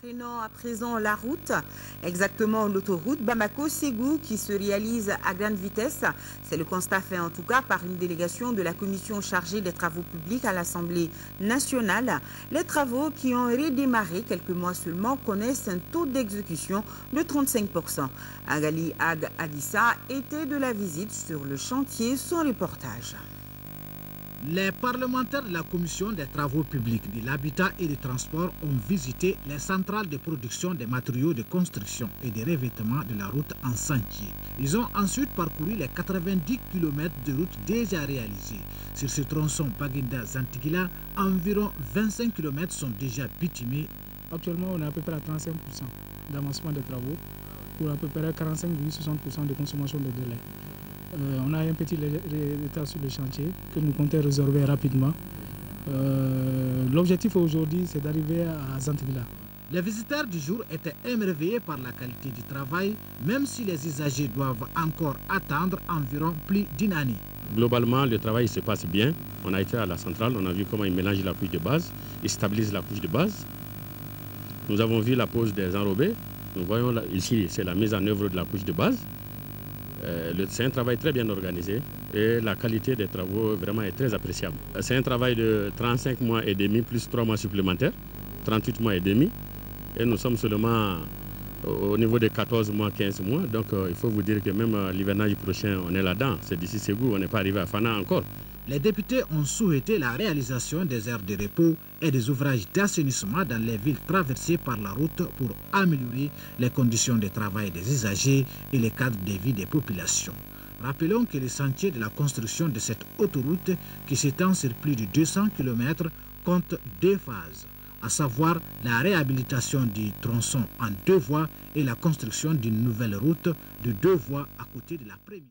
Prenons à présent la route, exactement l'autoroute Bamako-Ségou qui se réalise à grande vitesse. C'est le constat fait en tout cas par une délégation de la commission chargée des travaux publics à l'Assemblée nationale. Les travaux qui ont redémarré quelques mois seulement connaissent un taux d'exécution de 35%. Agali Ag Adissa était de la visite sur le chantier, son reportage. Les parlementaires de la commission des travaux publics, de l'habitat et du transport ont visité les centrales de production des matériaux de construction et de revêtement de la route en sentier. Ils ont ensuite parcouru les 90 km de route déjà réalisés. Sur ce tronçon Baginda-Zantigila, environ 25 km sont déjà bitumés. Actuellement, on est à peu près à 35% d'avancement des travaux pour à peu près 45,60% de consommation de délai. On a un petit retard sur le chantier que nous comptons résorber rapidement. L'objectif aujourd'hui, c'est d'arriver à Zantigila. Les visiteurs du jour étaient émerveillés par la qualité du travail, même si les usagers doivent encore attendre environ plus d'une année. Globalement, le travail se passe bien. On a été à la centrale, on a vu comment ils mélangent la couche de base, ils stabilisent la couche de base. Nous avons vu la pose des enrobés. Nous voyons là, ici, c'est la mise en œuvre de la couche de base. C'est un travail très bien organisé et la qualité des travaux vraiment est très appréciable. C'est un travail de 35 mois et demi plus 3 mois supplémentaires, 38 mois et demi. Et nous sommes seulement au niveau de 14 mois, 15 mois. Donc il faut vous dire que même l'hivernage prochain, on est là-dedans. C'est d'ici Ségou, on n'est pas arrivé à Fana encore. Les députés ont souhaité la réalisation des aires de repos et des ouvrages d'assainissement dans les villes traversées par la route pour améliorer les conditions de travail des usagers et le cadre de vie des populations. Rappelons que le chantier de la construction de cette autoroute, qui s'étend sur plus de 200 km, compte 2 phases, à savoir la réhabilitation du tronçon en 2 voies et la construction d'une nouvelle route de 2 voies à côté de la première.